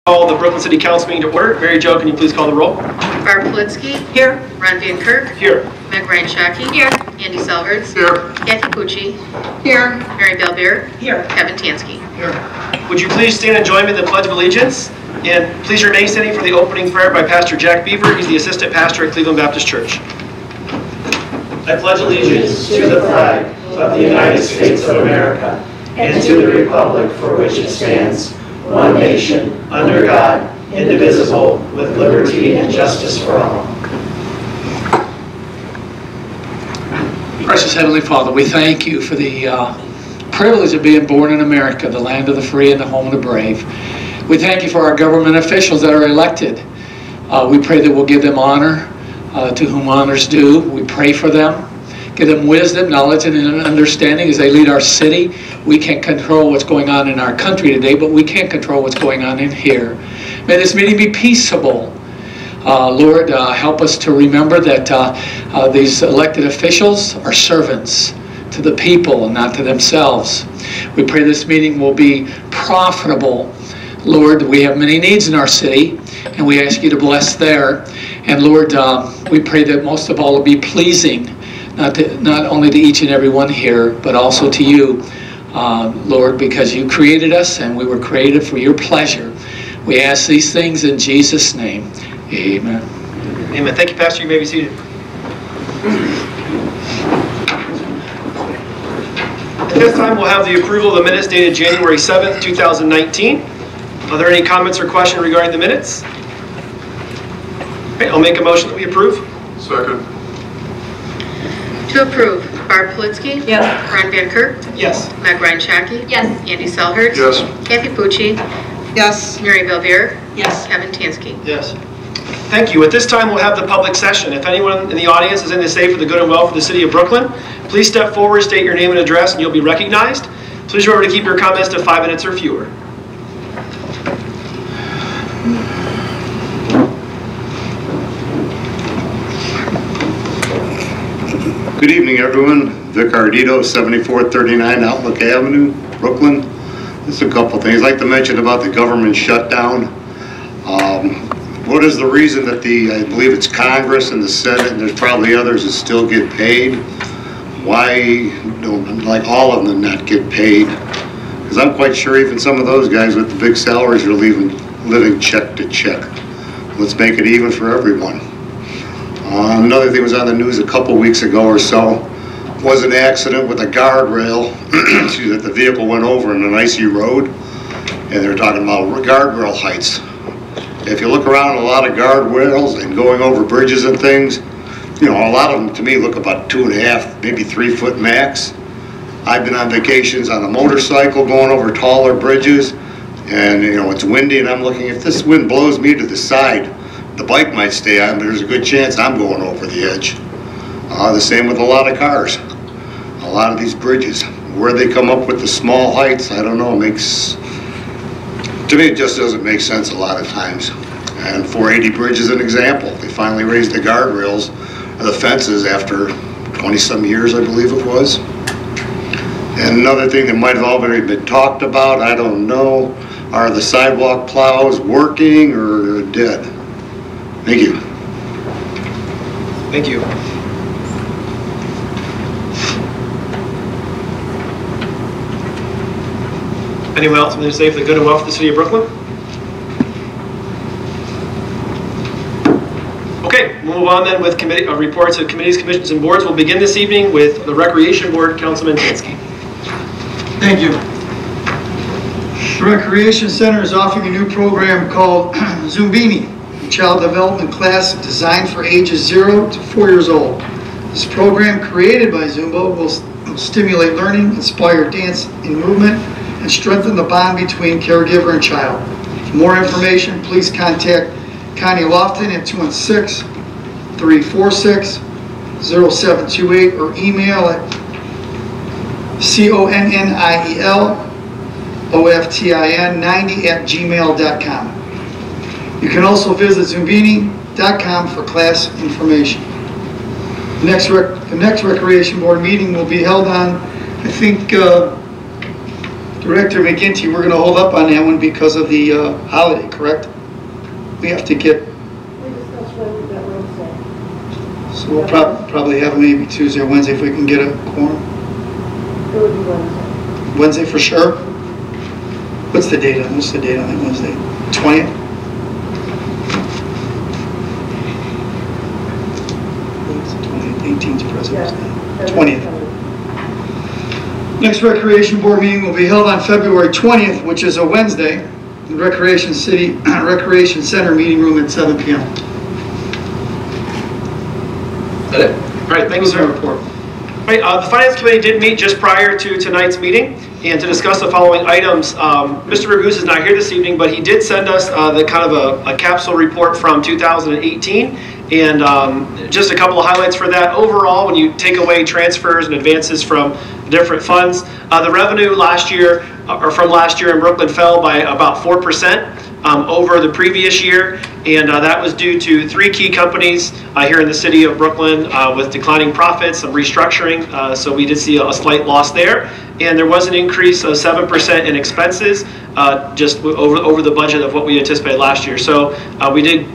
Call the Brooklyn City Council meeting to order. Mary Jo, can you please call the roll? Barb Politsky. Here. Ron Van Kirk. Here. Meg Ryan Shaki. Here. Andy Selhertz. Here. Kathy Pucci. Here. Mary Belbeer. Here. Kevin Tansky. Here. Would you please stand and join me in the Pledge of Allegiance? And please remain standing for the opening prayer by Pastor Jack Beaver. He's the assistant pastor at Cleveland Baptist Church. I pledge allegiance to the flag of the United States of America and to the republic for which it stands, one nation, under God, indivisible, with liberty and justice for all. Precious Heavenly Father, we thank you for the privilege of being born in America, the land of the free and the home of the brave. We thank you for our government officials that are elected. We pray that we'll give them honor to whom honor's due. We pray for them. Give them wisdom, knowledge, and understanding as they lead our city. We can't control what's going on in our country today, but we can control what's going on in here. May this meeting be peaceable. Lord, help us to remember that these elected officials are servants to the people and not to themselves. We pray this meeting will be profitable. Lord, we have many needs in our city, and we ask you to bless there. And Lord, we pray that most of all will be pleasing, not only to each and every one here, but also to you, Lord, because you created us and we were created for your pleasure. We ask these things in Jesus' name. Amen. Amen. Thank you, Pastor. You may be seated. At this time, we'll have the approval of the minutes dated January 7th, 2019. Are there any comments or questions regarding the minutes? Okay, I'll make a motion that we approve. Second. To approve, Barb Politsky. Yes. Ron Van Kirk. Yes. Meg Ryan Shaki. Yes. Andy Selhertz. Yes. Kathy Pucci. Yes. Mary Belbeer. Yes. Kevin Tansky. Yes. Thank you. At this time, we'll have the public session. If anyone in the audience is in this day for the good and well for the city of Brooklyn, please step forward, state your name and address, and you'll be recognized. Please remember to keep your comments to 5 minutes or fewer. Good evening, everyone. Vic Ardito, 7439 Outlook Avenue, Brooklyn. Just a couple things. I'd like to mention about the government shutdown. What is the reason that I believe it's Congress and the Senate, and there's probably others that still get paid? Why don't like all of them not get paid? Because I'm quite sure even some of those guys with the big salaries are living check to check. Let's make it even for everyone. Another thing was on the news a couple weeks ago or so was an accident with a guardrail that the vehicle went over in an icy road, and they're talking about guardrail heights. If you look around a lot of guardrails and going over bridges and things, you know, a lot of them to me look about 2.5, maybe 3 foot max. I've been on vacations on a motorcycle going over taller bridges, and you know, it's windy, and I'm looking, if this wind blows me to the side, the bike might stay on, but there's a good chance I'm going over the edge. The same with a lot of cars. A lot of these bridges, where they come up with the small heights, I don't know, to me it just doesn't make sense a lot of times. And 480 Bridge is an example. They finally raised the guardrails, the fences after 20-some years, I believe it was. And another thing that might have already been talked about, I don't know, are the sidewalk plows working or dead? Thank you. Thank you. Anyone else want to say for the good and well for the city of Brooklyn? Okay, we'll move on then with reports of committees, commissions, and boards. We'll begin this evening with the Recreation Board, Councilman Tansky. Thank you. The Recreation Center is offering a new program called Zumbini, a child development class designed for ages 0 to 4 years old. This program, created by Zumba, will stimulate learning, inspire dance and movement, and strengthen the bond between caregiver and child. For more information, please contact Connie Lofton at 216-346-0728 or email at CONNIELOFTIN90@gmail.com. You can also visit Zumbini.com for class information. The next Recreation Board meeting will be held on, I think, Director McGinty, we're going to hold up on that one because of the holiday, correct? We have to get, We discussed that Wednesday. so we'll probably have maybe Tuesday or Wednesday if we can get a quorum. It would be Wednesday. Wednesday for sure? What's the date on that Wednesday? 20th? It's the 20th, 18th President's Day. 20th. Next Recreation Board meeting will be held on February 20th, which is a Wednesday, in Recreation Center Meeting Room at 7 p.m. All right, thank you, sir. Report. Right, the Finance Committee did meet just prior to tonight's meeting and to discuss the following items. Mr. Raguse is not here this evening, but he did send us the kind of a capsule report from 2018. And just a couple of highlights for that. Overall, when you take away transfers and advances from different funds, the revenue last year, or from last year in Brooklyn, fell by about 4%. Over the previous year, and that was due to 3 key companies here in the city of Brooklyn with declining profits, some restructuring, so we did see a slight loss there. And there was an increase of 7% in expenses, just over the budget of what we anticipated last year. So we did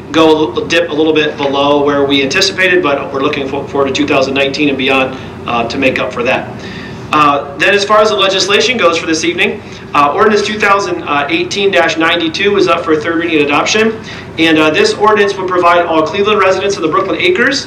dip a little bit below where we anticipated, but we're looking forward to 2019 and beyond to make up for that. Then as far as the legislation goes for this evening, Ordinance 2018-92 is up for third reading and adoption. And this ordinance would provide all Cleveland residents of the Brooklyn Acres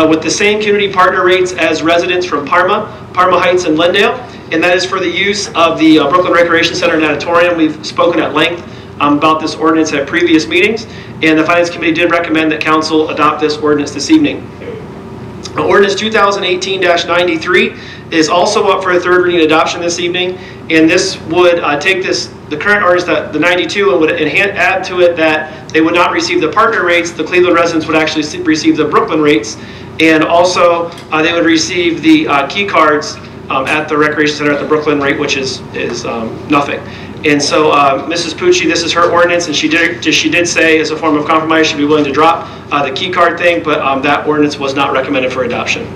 with the same community partner rates as residents from Parma Heights, and Lindale. And that is for the use of the Brooklyn Recreation Center and Auditorium. We've spoken at length about this ordinance at previous meetings. And the Finance Committee did recommend that Council adopt this ordinance this evening. Ordinance 2018-93 is also up for a third reading adoption this evening, and this would take the current ordinance, the 92, and would add to it that they would not receive the partner rates. The Cleveland residents would actually receive the Brooklyn rates, and also they would receive the key cards at the Recreation Center at the Brooklyn rate, which is nothing. And so Mrs. Pucci, this is her ordinance, and she did say as a form of compromise she'd be willing to drop the key card thing, but that ordinance was not recommended for adoption.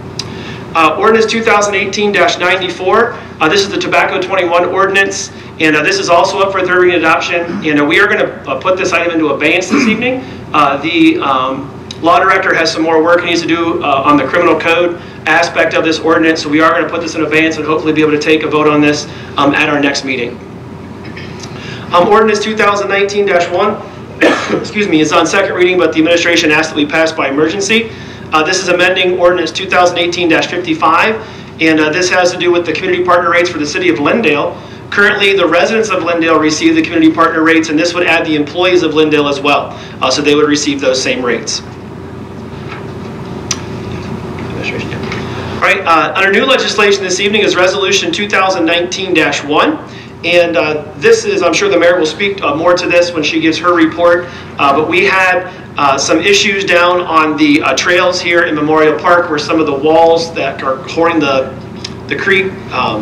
Ordinance 2018-94, this is the Tobacco 21 ordinance, and this is also up for third reading adoption. And we are going to put this item into abeyance this evening. The law director has some more work he needs to do on the criminal code aspect of this ordinance, so we are going to put this in abeyance and hopefully be able to take a vote on this at our next meeting. Ordinance 2019-1, excuse me, is on second reading, but the administration asked that we pass by emergency. This is amending Ordinance 2018-55, and this has to do with the community partner rates for the city of Lindale. Currently, the residents of Lindale receive the community partner rates, and this would add the employees of Lindale as well, so they would receive those same rates. All right, under new legislation this evening is Resolution 2019-1. And this is, I'm sure the mayor will speak more to this when she gives her report, but we had some issues down on the trails here in Memorial Park where some of the walls that are holding the creek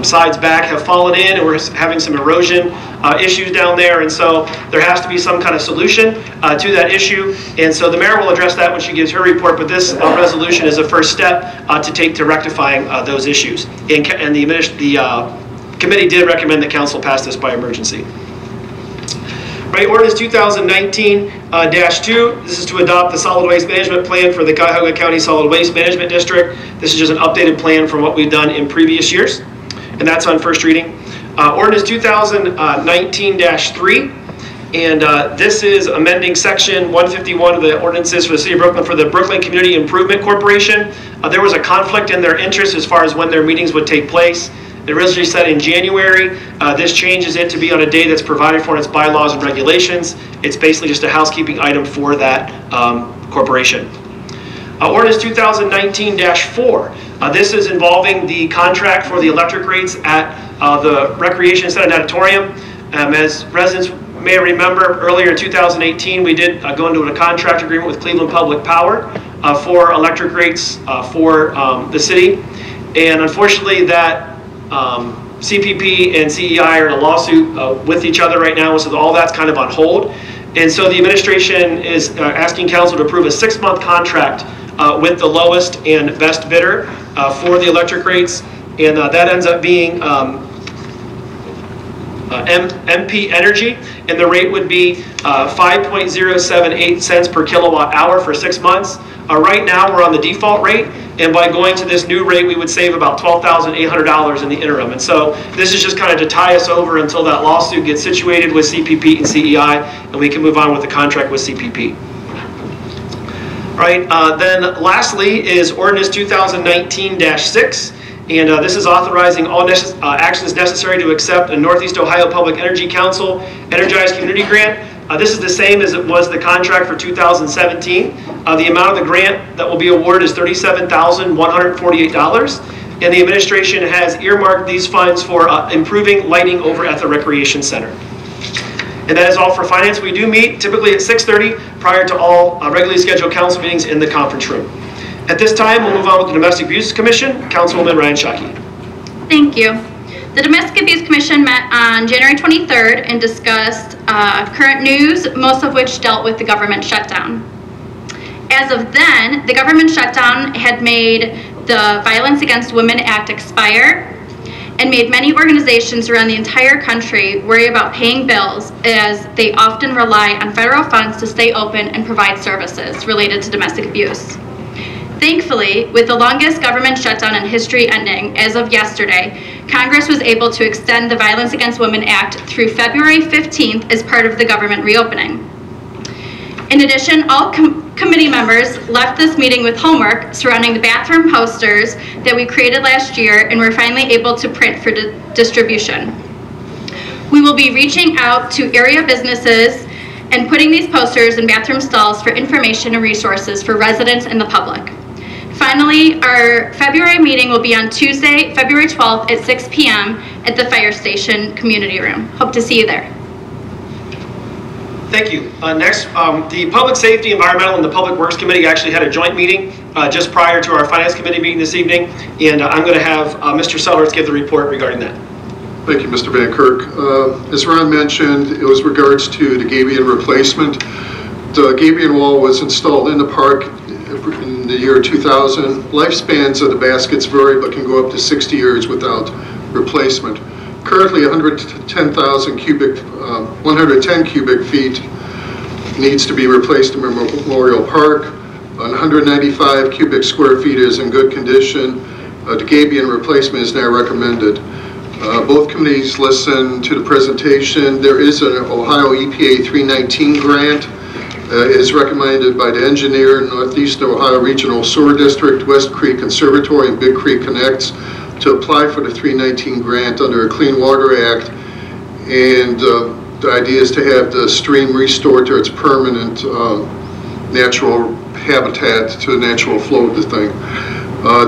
sides back have fallen in, and we're having some erosion issues down there, and so there has to be some kind of solution to that issue. And so the mayor will address that when she gives her report, but this resolution is a first step to take to rectifying those issues. And the committee did recommend that council pass this by emergency. Right, ordinance 2019-2, this is to adopt the solid waste management plan for the Cuyahoga County Solid Waste Management District. This is just an updated plan from what we've done in previous years, and that's on first reading. Ordinance 2019-3, and this is amending section 151 of the ordinances for the city of Brooklyn for the Brooklyn Community Improvement Corporation. There was a conflict in their interest as far as when their meetings would take place. It originally said in January. This changes it to be on a day that's provided for in its bylaws and regulations. It's basically just a housekeeping item for that corporation. Ordinance 2019-4. This is involving the contract for the electric rates at the Recreation Center and Auditorium. As residents may remember, earlier in 2018, we did go into a contract agreement with Cleveland Public Power for electric rates for the city. And unfortunately, that CPP and CEI are in a lawsuit with each other right now, so all that's kind of on hold. And so the administration is asking council to approve a 6-month contract with the lowest and best bidder for the electric rates. And that ends up being MP Energy, and the rate would be 5.078 cents per kilowatt hour for 6 months. Right now, we're on the default rate, and by going to this new rate, we would save about $12,800 in the interim. And so this is just kind of to tie us over until that lawsuit gets situated with CPP and CEI, and we can move on with the contract with CPP. All right, then lastly is Ordinance 2019-6. And this is authorizing all actions necessary to accept a Northeast Ohio Public Energy Council Energized Community Grant. This is the same as it was the contract for 2017. The amount of the grant that will be awarded is $37,148. And the administration has earmarked these funds for improving lighting over at the Recreation Center. And that is all for finance. We do meet typically at 6:30 prior to all regularly scheduled council meetings in the conference room. At this time, we'll move on with the Domestic Abuse Commission. Councilwoman Ryan Shockey. Thank you. The Domestic Abuse Commission met on January 23rd and discussed current news, most of which dealt with the government shutdown. As of then, the government shutdown had made the Violence Against Women Act expire and made many organizations around the entire country worry about paying bills, as they often rely on federal funds to stay open and provide services related to domestic abuse. Thankfully, with the longest government shutdown in history ending as of yesterday, Congress was able to extend the Violence Against Women Act through February 15th as part of the government reopening. In addition, all committee members left this meeting with homework surrounding the bathroom posters that we created last year and were finally able to print for distribution. We will be reaching out to area businesses and putting these posters in bathroom stalls for information and resources for residents and the public. Finally, our February meeting will be on Tuesday, February 12th at 6 p.m. at the Fire Station Community Room. Hope to see you there. Thank you. Next, the Public Safety, Environmental, and the Public Works Committee actually had a joint meeting just prior to our Finance Committee meeting this evening, and I'm going to have Mr. Selhertz give the report regarding that. Thank you, Mr. Van Kirk. As Ron mentioned, it was regards to the gabion replacement. The gabion wall was installed in the park in the year 2000. Lifespans of the baskets vary, but can go up to 60 years without replacement. Currently, 110 cubic feet needs to be replaced in Memorial Park. 195 cubic square feet is in good condition. The gabion replacement is now recommended. Both committees listened to the presentation. There is an Ohio EPA 319 grant. Is recommended by the engineer, Northeast Ohio Regional Sewer District, West Creek Conservatory, and Big Creek Connects to apply for the 319 grant under a Clean Water Act. And the idea is to have the stream restored to its permanent natural habitat, to the natural flow of the thing.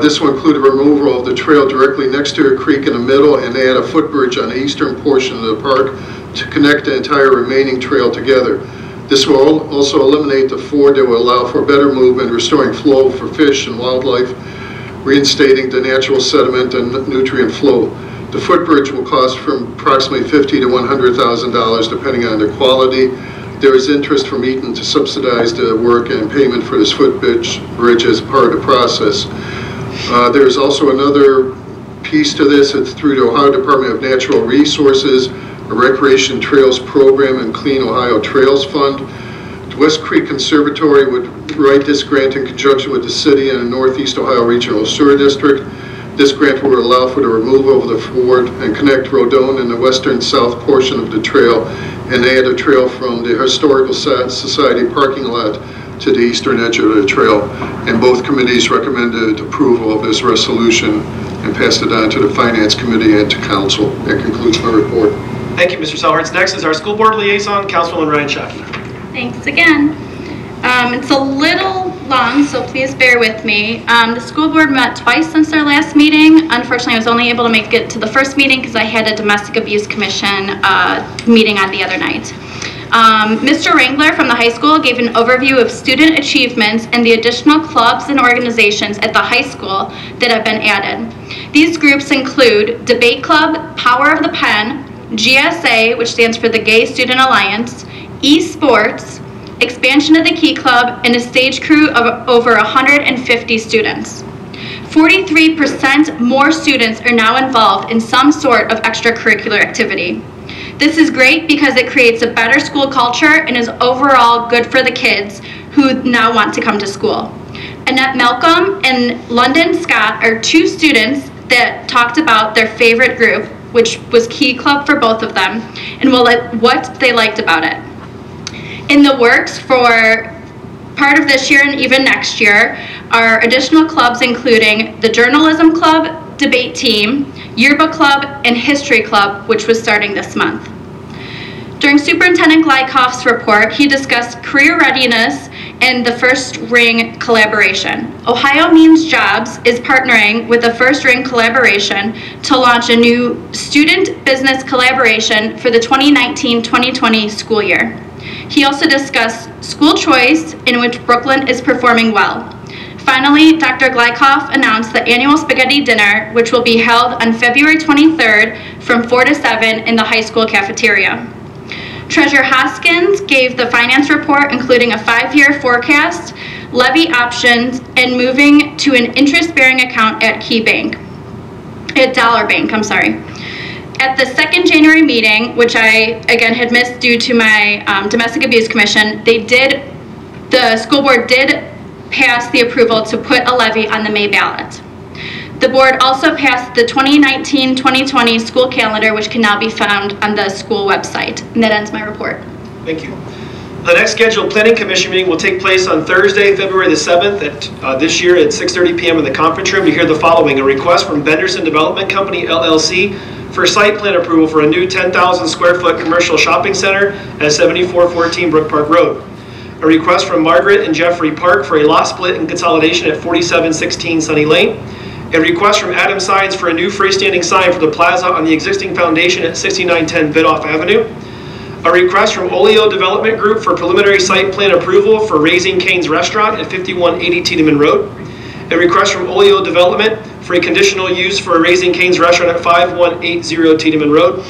This will include a removal of the trail directly next to a creek in the middle and add a footbridge on the eastern portion of the park to connect the entire remaining trail together. This will also eliminate the ford that will allow for better movement, restoring flow for fish and wildlife, reinstating the natural sediment and nutrient flow. The footbridge will cost from approximately $50,000 to $100,000 depending on the quality. There is interest from Eaton to subsidize the work and payment for this footbridge as part of the process. There is also another piece to this. It's through the Ohio Department of Natural Resources, a Recreation Trails Program, and Clean Ohio Trails Fund. The West Creek Conservatory would write this grant in conjunction with the city and the Northeast Ohio Regional Sewer District. This grant will allow for the removal of the ford and connect Rodone in the western south portion of the trail and add a trail from the Historical Society parking lot to the eastern edge of the trail. And both committees recommended approval of this resolution and passed it on to the Finance Committee and to Council. That concludes my report. Thank you, Mr. Selhertz. Next is our School Board Liaison, Councilwoman Ryan Shockey. Thanks again. It's a little long, so please bear with me. The school board met twice since our last meeting. Unfortunately, I was only able to make it to the first meeting because I had a Domestic Abuse Commission meeting on the other night. Mr. Wrangler from the high school gave an overview of student achievements and the additional clubs and organizations at the high school that have been added. These groups include Debate Club, Power of the Pen, GSA, which stands for the Gay Student Alliance, eSports, expansion of the Key Club, and a stage crew of over 150 students. 43% more students are now involved in some sort of extracurricular activity. This is great because it creates a better school culture and is overall good for the kids who now want to come to school. Annette Malcolm and London Scott are two students that talked about their favorite group, which was Key Club for both of them, and what they liked about it. In the works for part of this year and even next year are additional clubs including the Journalism Club, Debate Team, Yearbook Club, and History Club, which was starting this month. During Superintendent Glykoff's report, he discussed career readiness and the First Ring collaboration. Ohio Means Jobs is partnering with the First Ring collaboration to launch a new student business collaboration for the 2019-2020 school year. He also discussed school choice, in which Brooklyn is performing well. Finally, Dr. Glykoff announced the annual spaghetti dinner, which will be held on February 23rd from 4 to 7 in the high school cafeteria. Treasurer Hoskins gave the finance report, including a 5-year forecast, levy options, and moving to an interest-bearing account at Dollar Bank, At the second January meeting, which I, again, had missed due to my Domestic Abuse Commission, the school board did pass the approval to put a levy on the May ballot. The board also passed the 2019-2020 school calendar, which can now be found on the school website. And that ends my report. Thank you. The next scheduled Planning Commission meeting will take place on Thursday, February the 7th this year at 6:30 p.m. in the conference room to hear the following: a request from Benderson Development Company, LLC, for site plan approval for a new 10,000 square foot commercial shopping center at 7414 Brook Park Road. A request from Margaret and Jeffrey Park for a lot split and consolidation at 4716 Sunny Lane. A request from Adam Signs for a new freestanding sign for the plaza on the existing foundation at 6910 Bidoff Avenue. A request from Oleo Development Group for preliminary site plan approval for Raising Cane's Restaurant at 5180 Tiedemann Road. A request from Oleo Development for a conditional use for a Raising Cane's Restaurant at 5180 Tiedemann Road.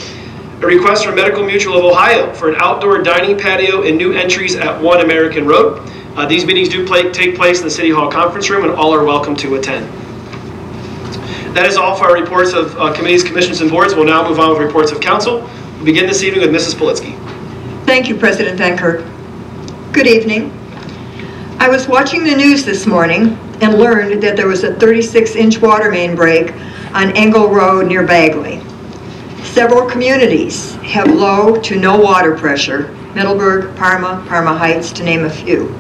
A request from Medical Mutual of Ohio for an outdoor dining patio and new entries at 1 American Road. These meetings do take place in the City Hall conference room, and all are welcome to attend. That is all for our reports of committees, commissions, and boards. We'll now move on with reports of council. We'll begin this evening with Mrs. Politsky. Thank you, President Van Kirk. Good evening. I was watching the news this morning and learned that there was a 36-inch water main break on Engle Road near Bagley. Several communities have low to no water pressure: Middleburg, Parma, Parma Heights, to name a few.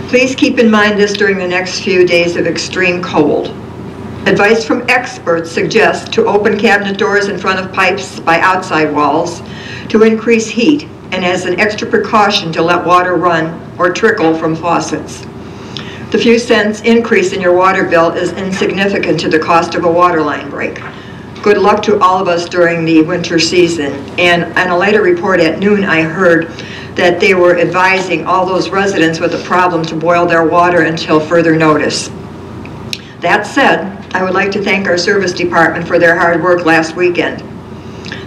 Please keep in mind this during the next few days of extreme cold. Advice from experts suggests to open cabinet doors in front of pipes by outside walls to increase heat, and as an extra precaution to let water run or trickle from faucets. The few cents increase in your water bill is insignificant to the cost of a water line break. Good luck to all of us during the winter season. And on a later report at noon, I heard that they were advising all those residents with a problem to boil their water until further notice. That said, I would like to thank our service department for their hard work last weekend.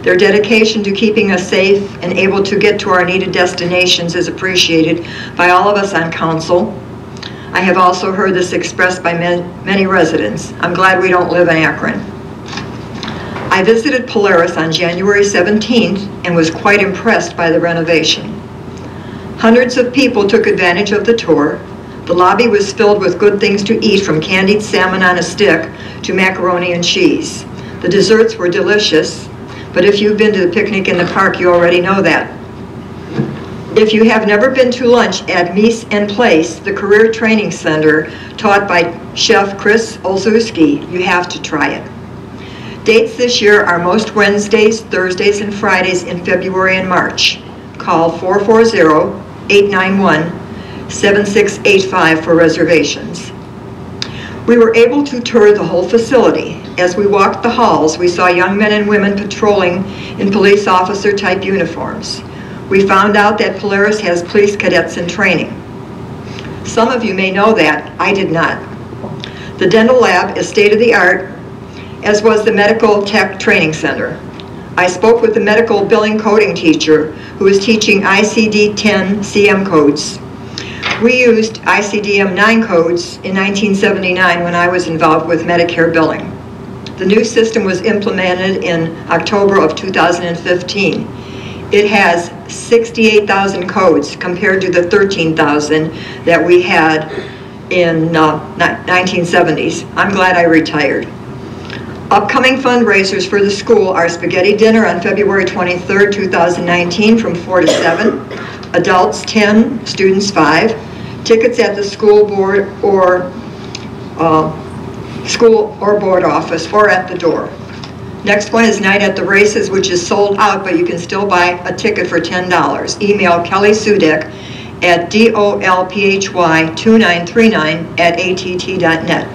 Their dedication to keeping us safe and able to get to our needed destinations is appreciated by all of us on council. I have also heard this expressed by many residents. I'm glad we don't live in Akron. I visited Polaris on January 17th and was quite impressed by the renovation. Hundreds of people took advantage of the tour. The lobby was filled with good things to eat, from candied salmon on a stick to macaroni and cheese. The desserts were delicious, but if you've been to the picnic in the park, you already know that. If you have never been to lunch at Mise en Place, the career training center taught by Chef Chris Olszewski, you have to try it. Dates this year are most Wednesdays, Thursdays, and Fridays in February and March. Call 440-891-7685 for reservations. We were able to tour the whole facility. As we walked the halls, we saw young men and women patrolling in police officer type uniforms. We found out that Polaris has police cadets in training. Some of you may know that. I did not. The dental lab is state-of-the-art, as was the medical tech training center. I spoke with the medical billing coding teacher who is teaching ICD-10 CM codes. We used ICD-9 codes in 1979 when I was involved with Medicare billing. The new system was implemented in October of 2015. It has 68,000 codes compared to the 13,000 that we had in 1970s. I'm glad I retired. Upcoming fundraisers for the school are spaghetti dinner on February 23rd, 2019 from 4 to 7. Adults 10, students 5. Tickets at the school board or board office or at the door. Next one is Night at the Races, which is sold out, but you can still buy a ticket for $10. Email Kelly Sudek at dolphy2939@att.net.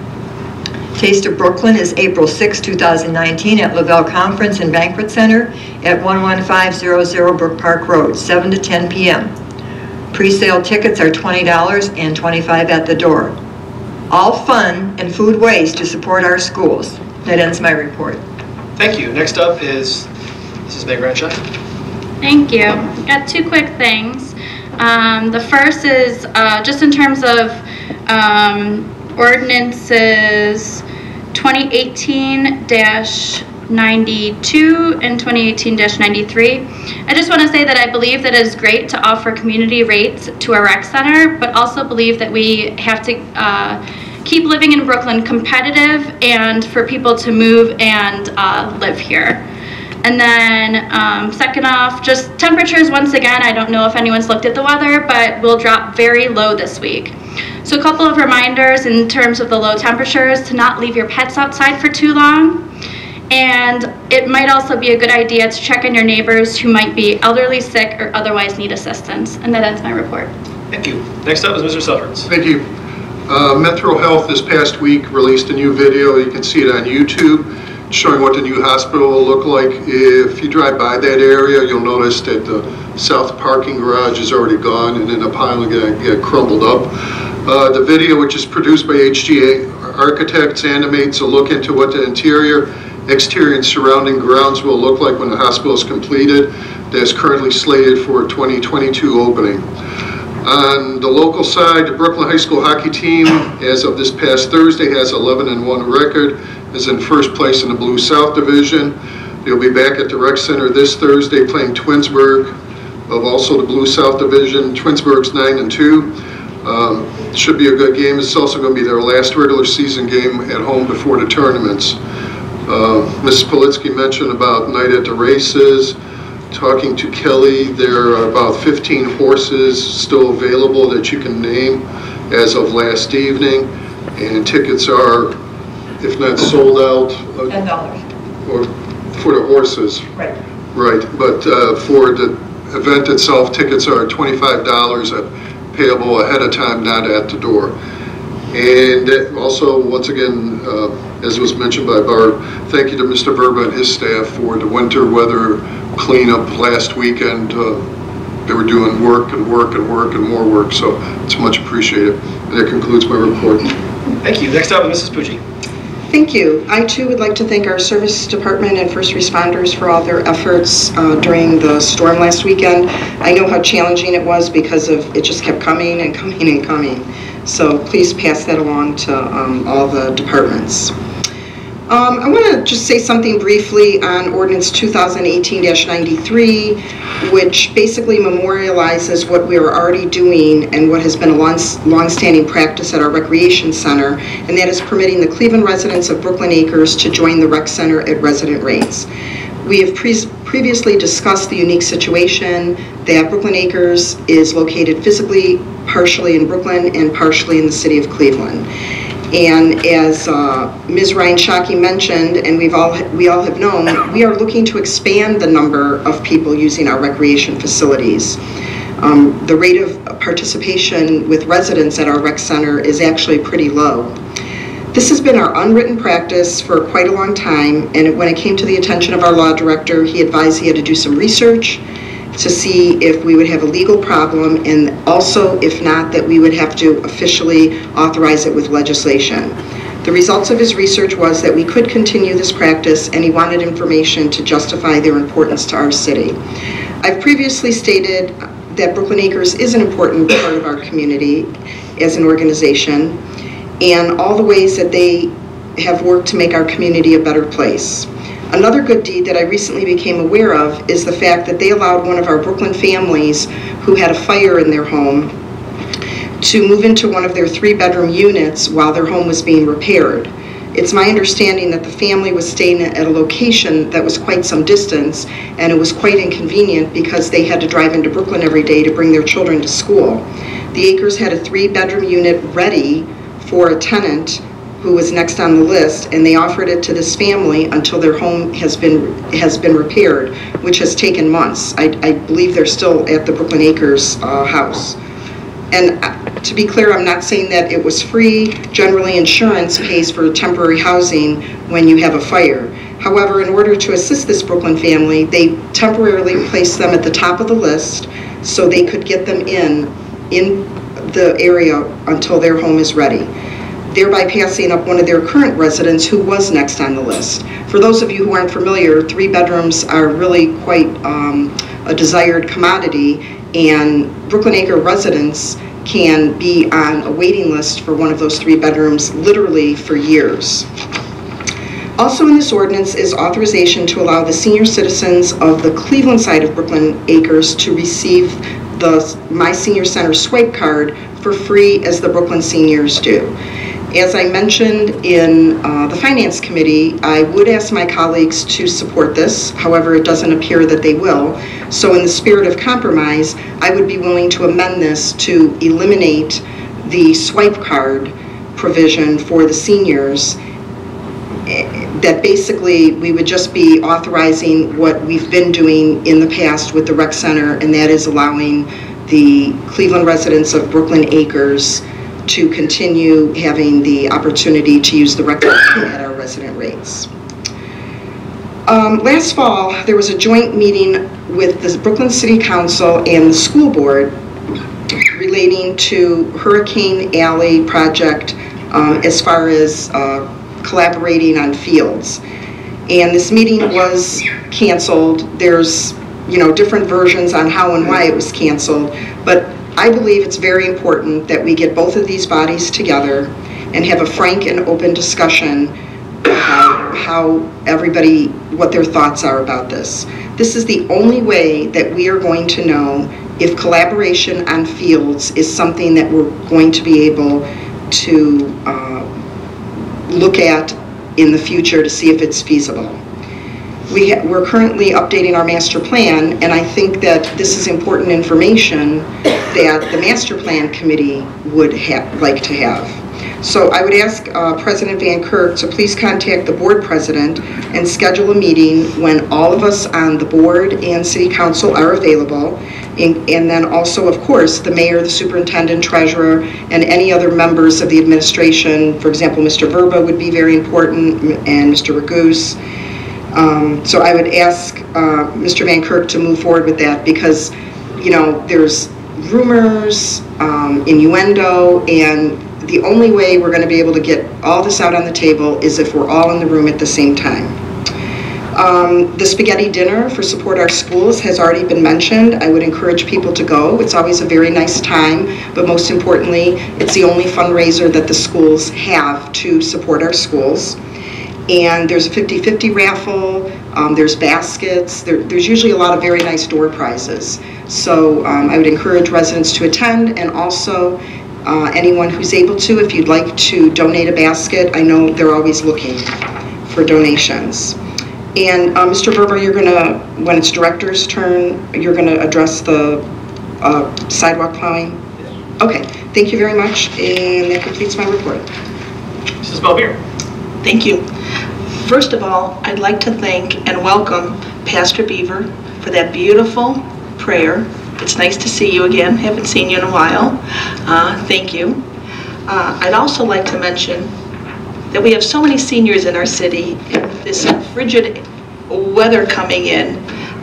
Taste of Brooklyn is April 6, 2019 at Lavelle Conference and Banquet Center at 11500 Brook Park Road, 7 to 10 p.m. Pre-sale tickets are $20 and $25 at the door. All fun and food ways to support our schools. That ends my report. Thank you. Next up is Mrs. Meg Ranshaw. Thank you. Got two quick things. The first is just in terms of ordinances 2018-92 and 2018-93. I just want to say that I believe that it is great to offer community rates to our rec center, but also believe that we have to keep living in Brooklyn competitive and for people to move and live here. And then second off, just temperatures once again, I don't know if anyone's looked at the weather, but will drop very low this week. So a couple of reminders in terms of the low temperatures: to not leave your pets outside for too long. And it might also be a good idea to check on your neighbors who might be elderly, sick, or otherwise need assistance. And that ends my report. Thank you. Next up is Mr. Selfridge. Thank you. Metro Health this past week released a new video. You can see it on YouTube, showing what the new hospital will look like. If you drive by that area, you'll notice that the south parking garage is already gone and in a pile and get crumbled up. The video, which is produced by HGA Architects, animates a look into what the interior, exterior, and surrounding grounds will look like when the hospital is completed. That's currently slated for a 2022 opening. On the local side, the Brooklyn High School hockey team, as of this past Thursday, has 11-1 record, is in first place in the Blue South Division. They'll be back at the Rec Center this Thursday playing Twinsburg of also the Blue South Division. Twinsburg's 9-2. Should be a good game. It's also going to be their last regular season game at home before the tournaments. Mrs. Politsky mentioned about Night at the Races. Talking to Kelly, there are about 15 horses still available that you can name as of last evening, and tickets are, if not sold out, $10. or for the horses. Right. Right, but for the event itself, tickets are $25, payable ahead of time, not at the door. And also, once again, as was mentioned by Barb, thank you to Mr. Verba and his staff for the winter weather cleanup last weekend. They were doing work and work and work and more work, so it's much appreciated. And that concludes my report. Thank you. Next up is Mrs. Pucci. Thank you. I too would like to thank our service department and first responders for all their efforts during the storm last weekend. I know how challenging it was because of it just kept coming and coming and coming. So please pass that along to all the departments. I want to just say something briefly on Ordinance 2018-93, which basically memorializes what we are already doing and what has been a long-standing practice at our recreation center, and that is permitting the Cleveland residents of Brooklyn Acres to join the rec center at resident rates. We have previously discussed the unique situation that Brooklyn Acres is located physically partially in Brooklyn and partially in the city of Cleveland. And as Ms. Ryan Shockey mentioned, and we all have known, we are looking to expand the number of people using our recreation facilities. The rate of participation with residents at our rec center is actually pretty low. This has been our unwritten practice for quite a long time, and when it came to the attention of our law director, he advised he had to do some research to see if we would have a legal problem, and also, if not, that we would have to officially authorize it with legislation. The results of his research was that we could continue this practice, and he wanted information to justify their importance to our city. I've previously stated that Brooklyn Acres is an important part of our community as an organization, and all the ways that they have worked to make our community a better place. Another good deed that I recently became aware of is the fact that they allowed one of our Brooklyn families who had a fire in their home to move into one of their 3-bedroom units while their home was being repaired. It's my understanding that the family was staying at a location that was quite some distance, and it was quite inconvenient because they had to drive into Brooklyn every day to bring their children to school. The Acres had a 3-bedroom unit ready for a tenant who was next on the list, and they offered it to this family until their home has been repaired, which has taken months. I believe they're still at the Brooklyn Acres house. And to be clear, I'm not saying that it was free. Generally, insurance pays for temporary housing when you have a fire. However, in order to assist this Brooklyn family, they temporarily placed them at the top of the list so they could get them in the area until their home is ready, thereby passing up one of their current residents who was next on the list. For those of you who aren't familiar, 3 bedrooms are really quite a desired commodity, and Brooklyn Acre residents can be on a waiting list for one of those 3 bedrooms literally for years. Also in this ordinance is authorization to allow the senior citizens of the Cleveland side of Brooklyn Acres to receive the My Senior Center swipe card for free as the Brooklyn seniors do. As I mentioned in the Finance Committee, I would ask my colleagues to support this. However, it doesn't appear that they will. So in the spirit of compromise, I would be willing to amend this to eliminate the swipe card provision for the seniors, that basically we would just be authorizing what we've been doing in the past with the rec center, and that is allowing the Cleveland residents of Brooklyn Acres to continue having the opportunity to use the rec center at our resident rates. Last fall, there was a joint meeting with the Brooklyn City Council and the school board relating to Hurricane Alley project as far as collaborating on fields. And this meeting was canceled. There's, different versions on how and why it was canceled, but I believe it's very important that we get both of these bodies together and have a frank and open discussion about how everybody, what their thoughts are about this. This is the only way that we are going to know if collaboration on fields is something that we're going to be able to look at in the future to see if it's feasible. We're currently updating our master plan, and I think that this is important information that the master plan committee would like to have. So I would ask President Van Kirk to please contact the board president and schedule a meeting when all of us on the board and city council are available, and then also, of course, the mayor, the superintendent, treasurer, and any other members of the administration. For example, Mr. Verba would be very important, and Mr. Raguse. So I would ask Mr. Van Kirk to move forward with that because, there's rumors, innuendo, and the only way we're going to be able to get all this out on the table is if we're all in the room at the same time. The spaghetti dinner for Support Our Schools has already been mentioned. I would encourage people to go. It's always a very nice time, but most importantly, it's the only fundraiser that the schools have to support our schools. And there's a 50-50 raffle, there's baskets, there's usually a lot of very nice door prizes. So I would encourage residents to attend, and also anyone who's able to, if you'd like to donate a basket, I know they're always looking for donations. And Mr. Verba, you're gonna, when it's director's turn, you're gonna address the sidewalk plowing? Okay, thank you very much, and that completes my report. Mrs. Belbeer. Thank you. First of all, I'd like to thank and welcome Pastor Beaver for that beautiful prayer. It's nice to see you again. Haven't seen you in a while. Thank you. I'd also like to mention that we have so many seniors in our city, and with this frigid weather coming in,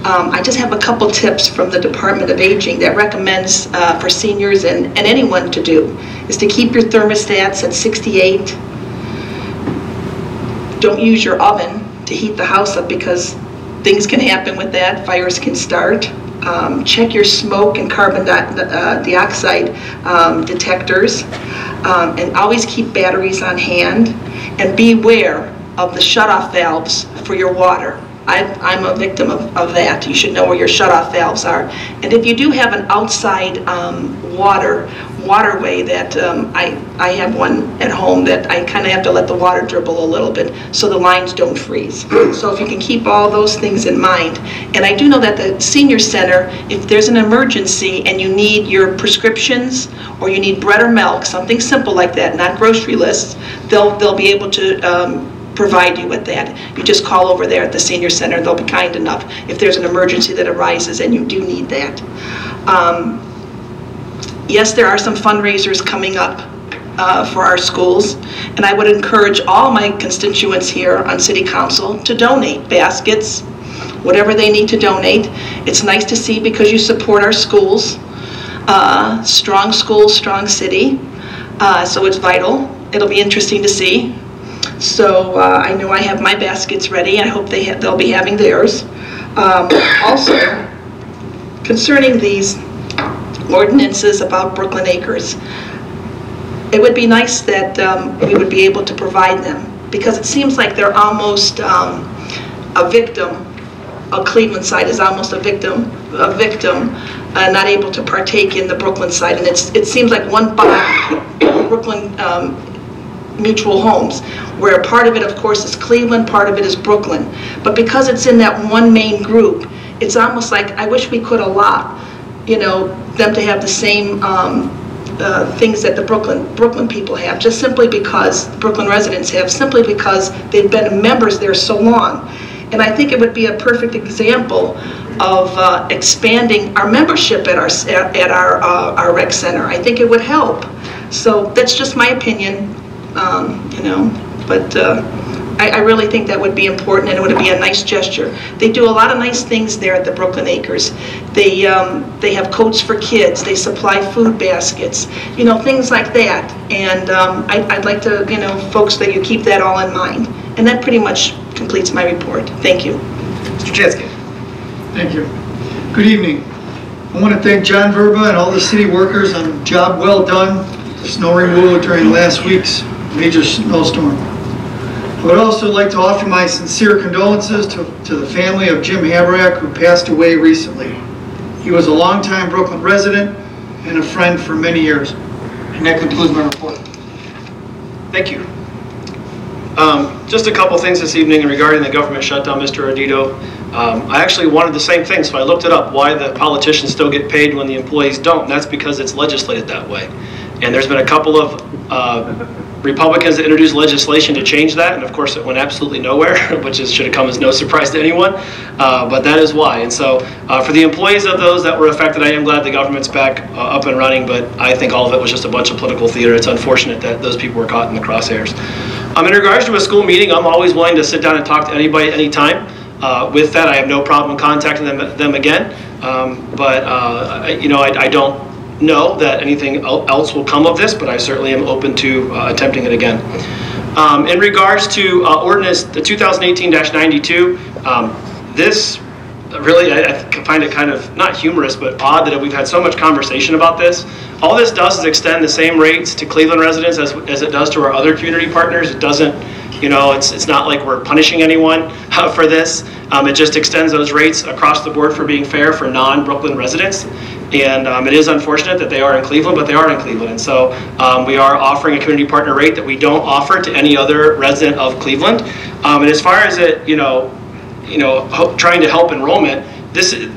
I just have a couple tips from the Department of Aging that recommends for seniors and anyone to do, is to keep your thermostats at 68. Don't use your oven to heat the house up because things can happen with that. Fires can start. Check your smoke and carbon dioxide detectors. And always keep batteries on hand. And beware of the shutoff valves for your water. I'm a victim of that. You should know where your shutoff valves are. And if you do have an outside waterway that I have one at home that I kind of have to let the water dribble a little bit so the lines don't freeze. So if you can keep all those things in mind. And I do know that the senior center, if there's an emergency and you need your prescriptions or you need bread or milk, something simple like that, not grocery lists, they'll be able to provide you with that. You just call over there at the senior center. They'll be kind enough if there's an emergency that arises and you do need that. Yes, there are some fundraisers coming up for our schools, and I would encourage all my constituents here on City Council to donate baskets, whatever they need to donate. It's nice to see because you support our schools. Strong schools, strong city. So it's vital. It'll be interesting to see. So I know I have my baskets ready. I hope they'll be having theirs. Also, concerning these ordinances about Brooklyn Acres, it would be nice that we would be able to provide them, because it seems like they're almost a victim. Cleveland side is almost a victim, not able to partake in the Brooklyn side, and it seems like one body, Brooklyn Mutual Homes, where part of it, of course, is Cleveland, part of it is Brooklyn. But because it's in that one main group, it's almost like I wish we could allow, them to have the same things that the Brooklyn people have, just simply because Brooklyn residents have, simply because they've been members there so long. And I think it would be a perfect example of expanding our membership at our rec center. I think it would help. So that's just my opinion. But I really think that would be important, and it would be a nice gesture. They do a lot of nice things there at the Brooklyn Acres. They have coats for kids. They supply food baskets, things like that. And I'd like to, folks, that you keep that all in mind. And that pretty much completes my report. Thank you. Mr. Chansky. Thank you. Good evening. I want to thank John Verba and all the city workers on a job well done, snow removal during last week's major snowstorm. I would also like to offer my sincere condolences to the family of Jim Haberak, who passed away recently. He was a longtime Brooklyn resident and a friend for many years. And that concludes my report. Thank you. Just a couple things this evening regarding the government shutdown, Mr. Ardito. I actually wanted the same thing, so I looked it up, why the politicians still get paid when the employees don't, and that's because it's legislated that way. And there's been a couple of Republicans that introduced legislation to change that, and of course it went absolutely nowhere, which should have come as no surprise to anyone, but that is why. And so for the employees of those that were affected, I am glad the government's back up and running, but I think all of it was just a bunch of political theater. It's unfortunate that those people were caught in the crosshairs. In regards to a school meeting, I'm always willing to sit down and talk to anybody anytime. With that, I have no problem contacting them again, but I don't know that anything else will come of this, but I certainly am open to attempting it again. In regards to ordinance the 2018-92, this really, I find it kind of not humorous, but odd that we've had so much conversation about this. All this does is extend the same rates to Cleveland residents as it does to our other community partners. It doesn't, it's not like we're punishing anyone for this. It just extends those rates across the board for being fair for non-Brooklyn residents. And it is unfortunate that they are in Cleveland, but they are in Cleveland. And so we are offering a community partner rate that we don't offer to any other resident of Cleveland. And as far as it, trying to help enrollment, this is,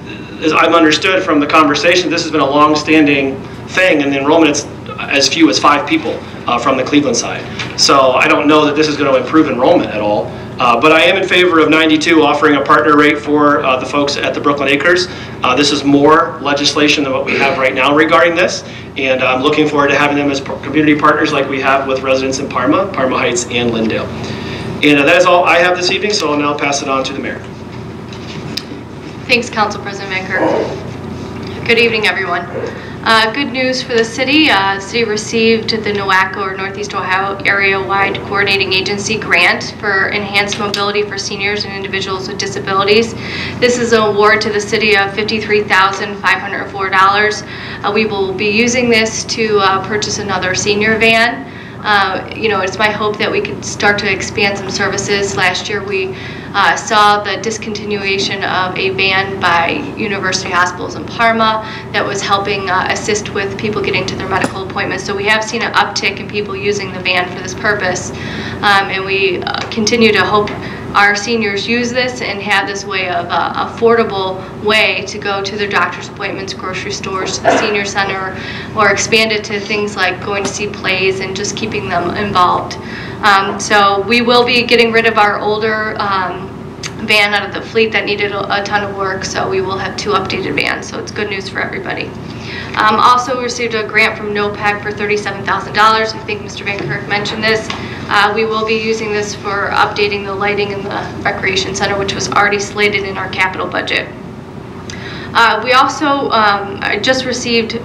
as I've understood from the conversation, this has been a long-standing thing, and the enrollment is as few as 5 people from the Cleveland side. So I don't know that this is going to improve enrollment at all. But I am in favor of 92 offering a partner rate for the folks at the Brooklyn Acres. This is more legislation than what we have right now regarding this, and I'm looking forward to having them as community partners like we have with residents in Parma Heights, and Lindale. And that is all I have this evening, so I'll now pass it on to the mayor. Thanks, Council President Van Kirk. Good evening, everyone. Good news for the city. The city received the NOACA, or Northeast Ohio Area-Wide Coordinating Agency grant for enhanced mobility for seniors and individuals with disabilities. This is an award to the city of $53,504. We will be using this to purchase another senior van. It's my hope that we could start to expand some services. Last year we saw the discontinuation of a van by University Hospitals in Parma that was helping assist with people getting to their medical appointments. So we have seen an uptick in people using the van for this purpose, and we continue to hope our seniors use this and have this way of affordable way to go to their doctor's appointments, grocery stores, to the senior center, or expand it to things like going to see plays and just keeping them involved. So we will be getting rid of our older van out of the fleet that needed a ton of work, so we will have 2 updated vans, so it's good news for everybody. Also received a grant from NOPEC for $37,000. I think Mr. Van Kirk mentioned this. We will be using this for updating the lighting in the recreation center, which was already slated in our capital budget. We also just received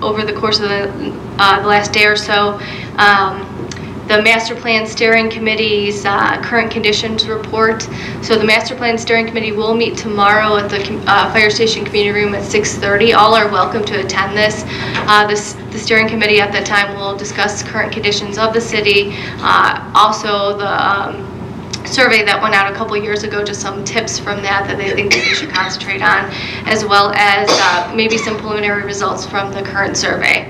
over the course of the last day or so the Master Plan Steering Committee's current conditions report. So the Master Plan Steering Committee will meet tomorrow at the Fire Station Community Room at 6:30. All are welcome to attend this. The Steering Committee at that time will discuss current conditions of the city, also the survey that went out a couple years ago, just some tips from that they think that they should concentrate on, as well as maybe some preliminary results from the current survey.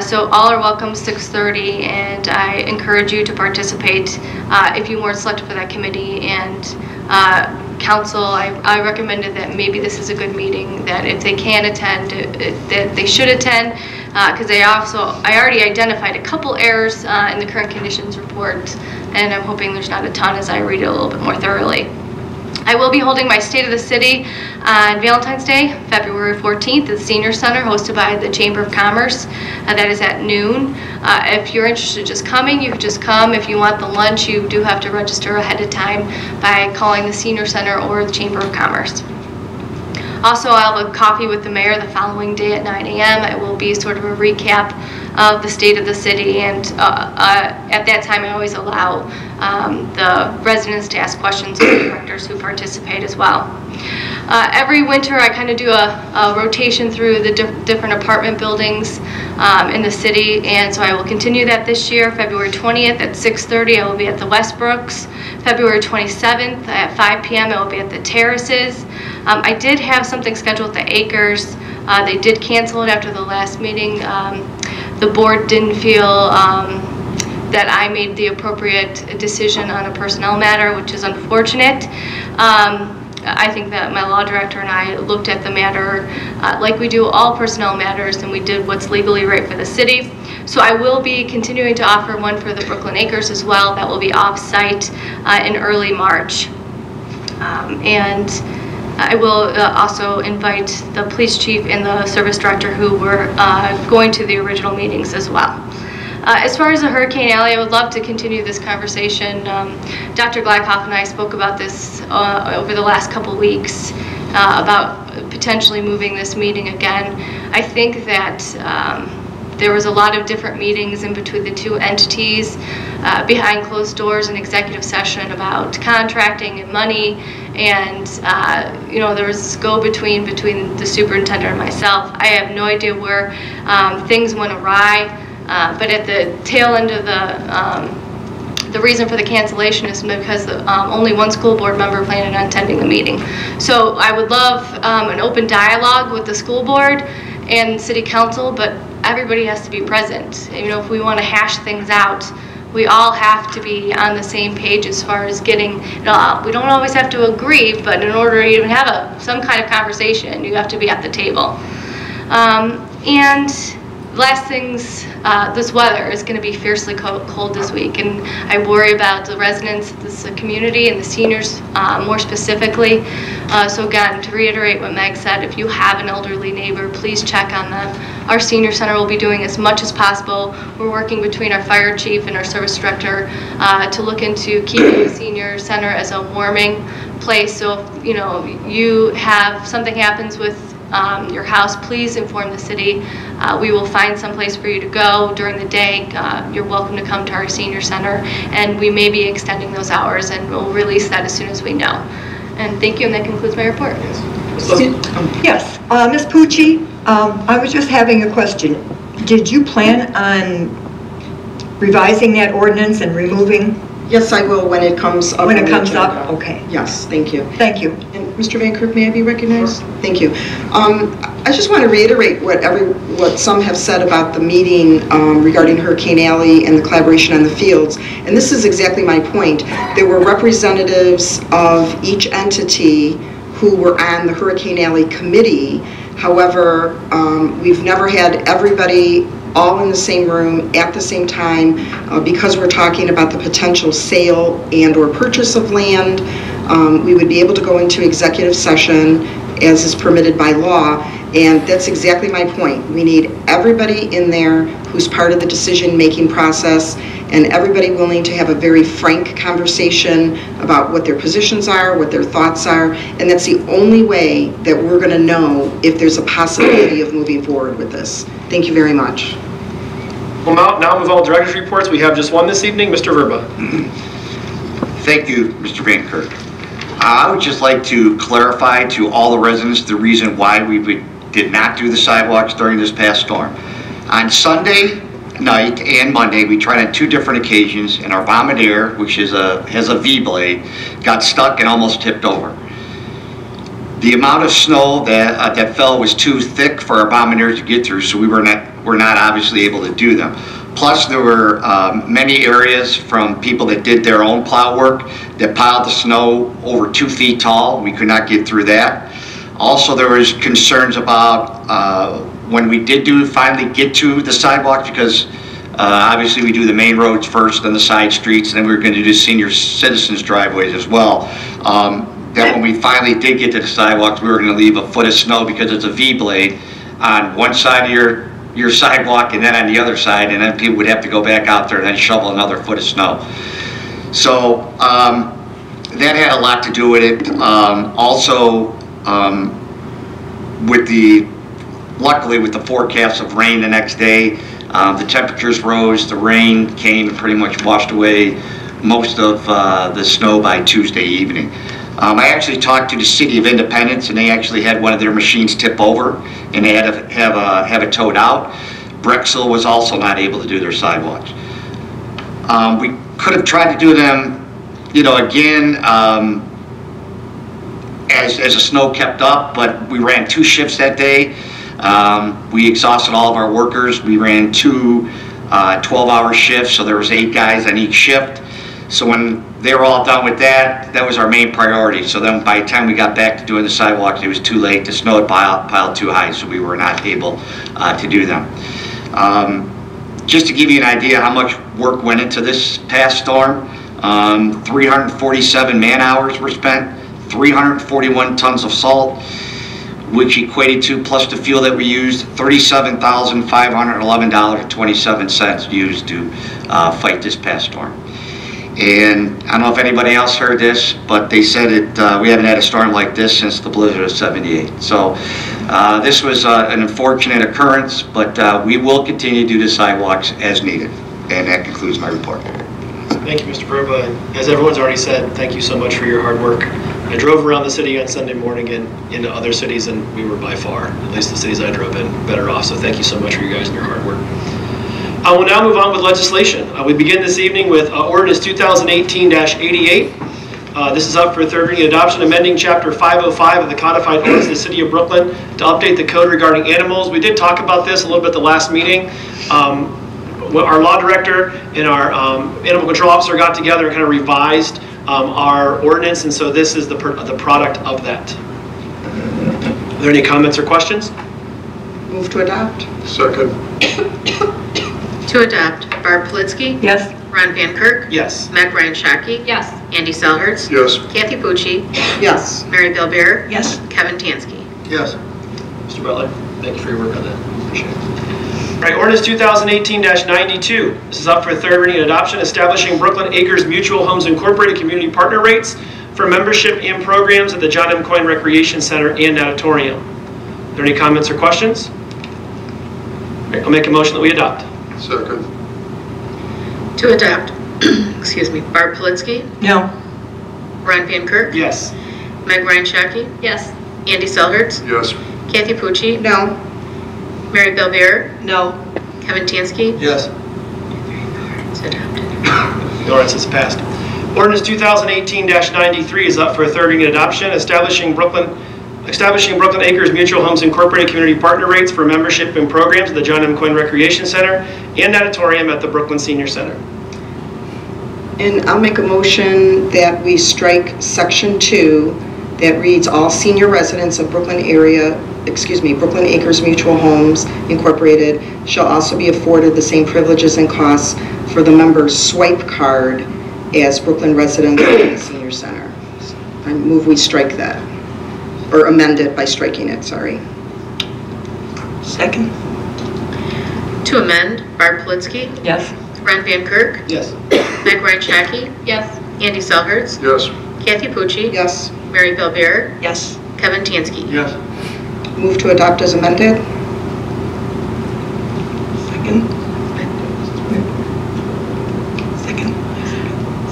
So all are welcome 6:30, and I encourage you to participate if you weren't selected for that committee. And council, I recommended that maybe this is a good meeting, that if they can attend, that they should attend, because I already identified a couple errors in the current conditions report, and I'm hoping there's not a ton as I read it a little bit more thoroughly. I will be holding my State of the City on Valentine's Day, February 14th, at the Senior Center, hosted by the Chamber of Commerce. That is at noon. If you're interested in just coming, you can just come. If you want the lunch, you do have to register ahead of time by calling the Senior Center or the Chamber of Commerce. Also, I'll have a coffee with the mayor the following day at 9 a.m. It will be sort of a recap of the state of the city, and at that time I always allow the residents to ask questions of the directors who participate as well. Every winter I kind of do a rotation through the different apartment buildings in the city, and so I will continue that this year. February 20th at 6:30 I will be at the Westbrooks. February 27th at 5 p.m. I will be at the Terraces. I did have something scheduled at the Acres. They did cancel it after the last meeting. The board didn't feel that I made the appropriate decision on a personnel matter, which is unfortunate. I think that my law director and I looked at the matter like we do all personnel matters, and we did what's legally right for the city. So I will be continuing to offer one for the Brooklyn Acres as well. That will be off-site in early March. And I will also invite the police chief and the service director who were going to the original meetings as well. As far as the Hurricane Alley, I would love to continue this conversation. Dr. Gleickhoff and I spoke about this over the last couple weeks about potentially moving this meeting again. I think that there was a lot of different meetings in between the two entities behind closed doors and executive session about contracting and money, and there was this go-between between the superintendent and myself. I have no idea where things went awry. But at the tail end of the reason for the cancellation is because only one school board member planned on attending the meeting. So I would love an open dialogue with the school board and city council, but everybody has to be present. If we want to hash things out, we all have to be on the same page as far as getting it all. We don't always have to agree, but in order to even have some kind of conversation, you have to be at the table. And last things, this weather is going to be fiercely cold this week, and I worry about the residents of this community and the seniors more specifically. So again, to reiterate what Meg said, if you have an elderly neighbor, please check on them. Our senior center will be doing as much as possible. We're working between our fire chief and our service director to look into keeping the senior center as a warming place. So if you have something happens with your house, please inform the city. We will find some place for you to go during the day. You're welcome to come to our senior center, and we may be extending those hours, and we'll release that as soon as we know. And thank you, and that concludes my report. Yes, Ms. Pucci, I was just having a question. Did you plan on revising that ordinance and removing? Yes, I will when it comes up. When it on the comes up? agenda. Okay. Yes, thank you. Thank you. And Mr. Van Kirk, may I be recognized? Thank you. I just want to reiterate what some have said about the meeting regarding Hurricane Alley and the collaboration on the fields. And this is exactly my point. There were representatives of each entity who were on the Hurricane Alley committee. However, we've never had everybody all in the same room at the same time because we're talking about the potential sale and or purchase of land. We would be able to go into executive session as is permitted by law, and that's exactly my point. We need everybody in there who's part of the decision-making process and everybody willing to have a very frank conversation about what their positions are, what their thoughts are, and that's the only way that we're going to know if there's a possibility of moving forward with this. Thank you very much. We'll now move on to director's reports. We have just one this evening. Mr. Verba. Thank you, Mr. Van Kirk. I would just like to clarify to all the residents the reason why we did not do the sidewalks during this past storm. On Sunday night and Monday, we tried on 2 different occasions, and our Bombardier, which has a V-blade, got stuck and almost tipped over. The amount of snow that fell was too thick for our Bombardiers to get through, so we were not obviously able to do them. Plus, there were many areas from people that did their own plow work that piled the snow over 2 feet tall. We could not get through that. Also, there was concerns about when we did finally get to the sidewalks, because obviously we do the main roads first, then the side streets, and then we were going to do senior citizens driveways as well. That when we finally did get to the sidewalks, we were going to leave a foot of snow because it's a V-blade on one side of your sidewalk and then on the other side, and then people would have to go back out there and then shovel another foot of snow. So that had a lot to do with it. Also, luckily with the forecast of rain the next day, the temperatures rose, the rain came and pretty much washed away most of the snow by Tuesday evening. I actually talked to the City of Independence, and they actually had one of their machines tip over, and they had to have it towed out. Brexel was also not able to do their sidewalks. We could have tried to do them, again, as the snow kept up, but we ran 2 shifts that day. We exhausted all of our workers. We ran 2 12-hour shifts, so there was 8 guys on each shift. So when they were all done with that, that was our main priority. So then by the time we got back to doing the sidewalks, it was too late. The snow had piled too high, so we were not able to do them. Just to give you an idea how much work went into this past storm, 347 man-hours were spent, 341 tons of salt, which equated to, plus the fuel that we used, $37,511.27 used to fight this past storm. And I don't know if anybody else heard this, but they said we haven't had a storm like this since the blizzard of '78. So this was an unfortunate occurrence, but we will continue to do the sidewalks as needed. And that concludes my report. Thank you, Mr. Verba. And as everyone's already said, thank you so much for your hard work. I drove around the city on Sunday morning and into other cities, and we were by far, at least the cities I drove in, better off. So thank you so much for you guys and your hard work. I will now move on with legislation. We begin this evening with Ordinance 2018-88. This is up for third reading and adoption, amending Chapter 505 of the Codified Ordinance of the City of Brooklyn to update the code regarding animals. We did talk about this a little bit at the last meeting. Our law director and our animal control officer got together and kind of revised our ordinance, and so this is the product of that. Are there any comments or questions? Move to adopt. Second. To adopt, Barb Politzky? Yes. Ron Van Kirk? Yes. Meg Ryan Shaki? Yes. Andy Selhertz? Yes. Kathy Pucci? Yes. Mary Bellbeer? Yes. Kevin Tansky? Yes. Mr. Butler, thank you for your work on that. Appreciate it. All right, Ordinance 2018-92. This is up for third reading and adoption, establishing Brooklyn Acres Mutual Homes Incorporated community partner rates for membership and programs at the John M. Coyne Recreation Center and Natatorium. Are there any comments or questions? All right, I'll make a motion that we adopt. Second. To adopt, excuse me, Barb Politzky? No. Ron Van Kirk? Yes. Meg Ryan Shaki? Yes. Andy Selhertz? Yes. Kathy Pucci? No. Mary Bellbeer? No. Kevin Tansky? Yes. The ordinance is passed. Ordinance 2018-93 is up for a third reading and adoption, establishing Brooklyn Acres Mutual Homes Incorporated community partner rates for membership and programs at the John M. Quinn Recreation Center and natatorium at the Brooklyn Senior Center. And I'll make a motion that we strike section 2 that reads, all senior residents of Brooklyn Acres Mutual Homes Incorporated shall also be afforded the same privileges and costs for the member's swipe card as Brooklyn residents of the senior center. I move we strike that, or amend it by striking it, sorry. Second. To amend, Barb Politzky? Yes. Ron Van Kirk? Yes. Meg Ryan Shaki? Yes. Andy Selhertz? Yes. Kathy Pucci? Yes. Mary Belbeer? Yes. Kevin Tansky? Yes. Move to adopt as amended. Second. Second.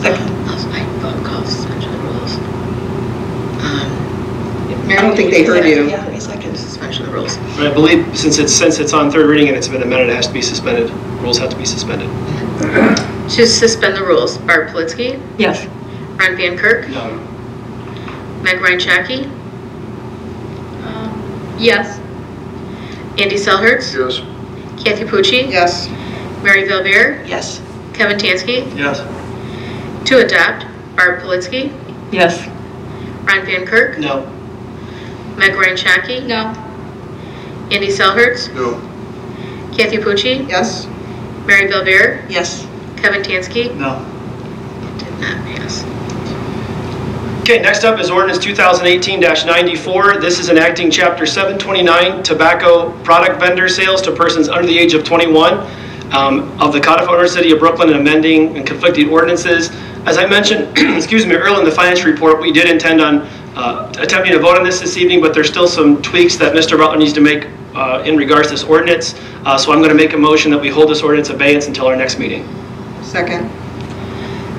Second. I vote call suspension of the rules. I don't think they heard you. Yeah, a second. Suspension of the rules. I believe since it's on third reading and it's been amended, it has to be suspended. Rules have to be suspended. To suspend the rules, Barb Politzky? Yes. Ron Van Kirk? No. Meg Ryan Shaki? Yes. Andy Selhertz? Yes. Kathy Pucci? Yes. Mary Belbeer? Yes. Kevin Tansky? Yes. To adopt, Barb Politzky? Yes. Ron Van Kirk? No. Meg Ryan Shaki? No. Andy Selhertz? No. Kathy Pucci? Yes. Mary Belbeer? Yes. Kevin Tansky? No. Did not pass. Okay, next up is ordinance 2018-94. This is enacting chapter 729, tobacco product vendor sales to persons under the age of 21 of the Codified Order of the City of Brooklyn and amending and conflicting ordinances. As I mentioned, excuse me, earlier in the finance report, we did intend on attempting to vote on this evening, but there's still some tweaks that Mr. Butler needs to make in regards to this ordinance. So I'm going to make a motion that we hold this ordinance abeyance until our next meeting. Second.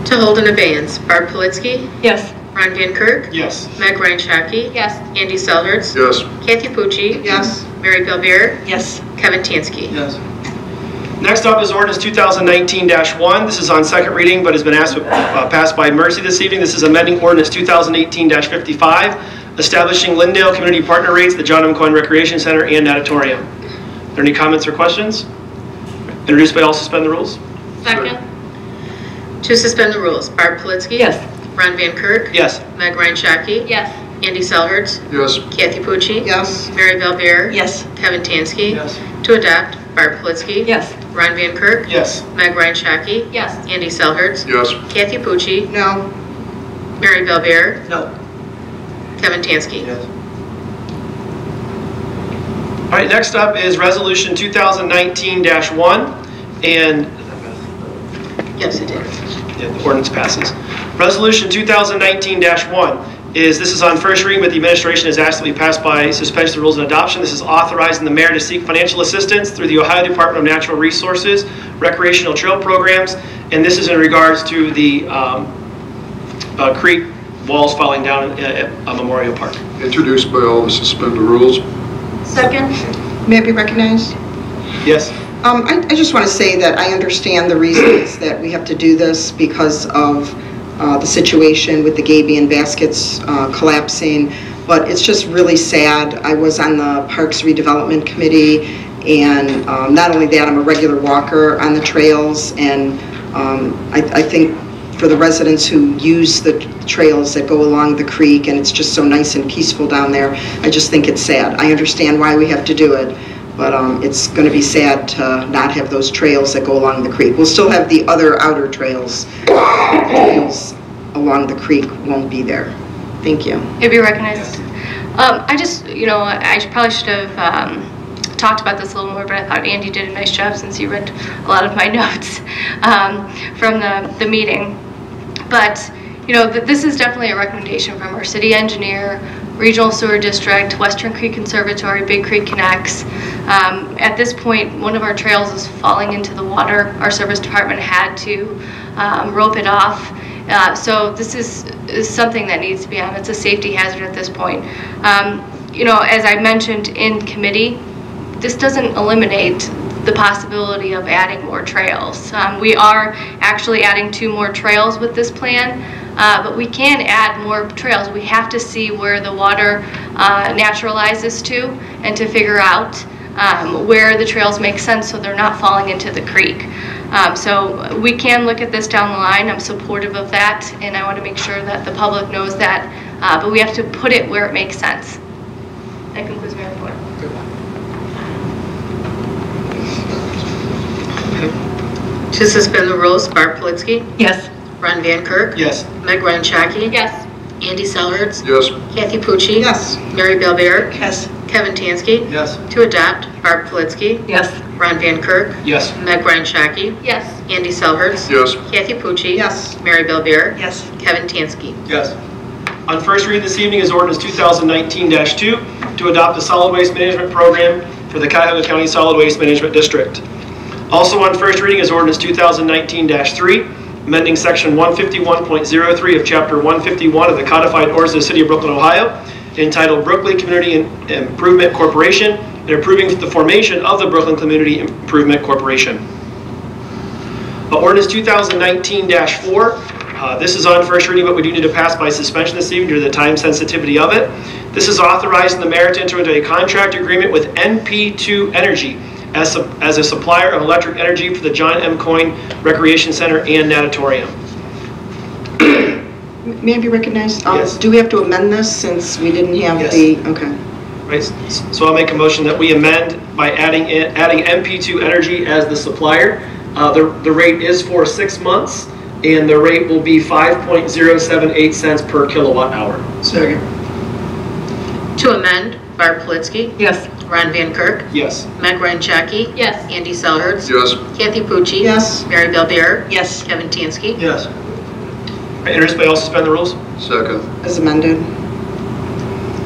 To hold in abeyance, Barb Politzky? Yes. Ron Van Kirk? Yes. Meg Ryan Shaki? Yes. Andy Selhertz? Yes. Kathy Pucci? Yes. Mary Belbeer? Yes. Kevin Tansky? Yes. Next up is ordinance 2019-1. This is on second reading, but has been passed by mercy this evening. This is amending ordinance 2018-55, establishing Lindale community partner rates, the John M. Coyne Recreation Center, and natatorium. Are there any comments or questions? Introduced by all, suspend the rules. Second. To suspend the rules, Barb Politzky? Yes. Ron Van Kirk? Yes. Meg Ryan Shaki? Yes. Andy Selhertz? Yes. Kathy Pucci? Yes. Mary Belbeer? Yes. Kevin Tansky? Yes. To adopt, Barb Politzky? Yes. Ron Van Kirk? Yes. Meg Ryan Shaki? Yes. Andy Selhertz? Yes. Kathy Pucci? No. Mary Belbeer? No. Kevin Tansky? Yes. All right, next up is resolution 2019-1, and Yes, it did. yeah, the ordinance passes. Resolution 2019-1 this is on first reading, but the administration has asked that we pass by suspension of the rules and adoption. This is authorizing the mayor to seek financial assistance through the Ohio Department of Natural Resources, recreational trail programs, and this is in regards to the creek walls falling down at Memorial Park. Introduced by all to suspend the rules. Second. May I be recognized? Yes. I just want to say that I understand the reasons that we have to do this because of the situation with the Gabion baskets collapsing, but it's just really sad. I was on the Parks Redevelopment Committee, and not only that, I'm a regular walker on the trails, and I think for the residents who use the trails that go along the creek, and it's just so nice and peaceful down there, I just think it's sad. I understand why we have to do it, but it's going to be sad to not have those trails that go along the creek. We'll still have the other outer trails. The trails along the creek won't be there. Thank you. It'd be recognized. I just, I probably should have talked about this a little more, but I thought Andy did a nice job since he read a lot of my notes from the meeting. But, this is definitely a recommendation from our city engineer, Regional Sewer District, Western Creek Conservatory, Big Creek Connects. At this point, one of our trails is falling into the water. Our service department had to rope it off. So this is something that needs to be on. It's a safety hazard at this point. As I mentioned in committee, this doesn't eliminate the possibility of adding more trails. We are actually adding 2 more trails with this plan, but we can add more trails. We have to see where the water naturalizes to, and to figure out where the trails make sense so they're not falling into the creek. So we can look at this down the line. I'm supportive of that, and I want to make sure that the public knows that, but we have to put it where it makes sense. That concludes my report. To suspend the rules, Barb Politzky? Yes. Ron Van Kirk? Yes. Meg Ryan Shaki? Yes. Andy Selhertz? Yes. Kathy Pucci? Yes. Mary Bellbeer? Yes. Kevin Tansky? Yes. To adopt, Barb Politzky? Yes. Ron Van Kirk? Yes. Meg Ryan Shaki? Yes. Andy Selhertz? Yes. Kathy Pucci? Yes. Mary Bellbeer? Yes. Kevin Tansky? Yes. On first reading this evening is ordinance 2019-2 to adopt the solid waste management program for the Cuyahoga County Solid Waste Management District. Also on first reading is ordinance 2019-3, amending section 151.03 of chapter 151 of the codified ordinance of the City of Brooklyn, Ohio, entitled Brooklyn Community Improvement Corporation, and approving the formation of the Brooklyn Community Improvement Corporation. Ordinance 2019-4, this is on first reading, but we do need to pass by suspension this evening due to the time sensitivity of it. This is authorizing the mayor to enter into a contract agreement with NP2 Energy as a supplier of electric energy for the John M. Coyne Recreation Center and Natatorium. May I be recognized? Yes. Do we have to amend this since we didn't have Yes. okay. Right, so I'll make a motion that we amend by adding NP2 Energy as the supplier. The rate is for 6 months, and the rate will be 5.078 cents per kilowatt hour. Second. To amend, Barb Politzky? Yes. Ron Van Kirk? Yes. Meg Ryan Shaki? Yes. Andy Selhertz? Yes. Kathy Pucci? Yes. Mary Bellbeer? Yes. Kevin Tansky? Yes. Right, introduced by all, suspend the rules? Second. As amended.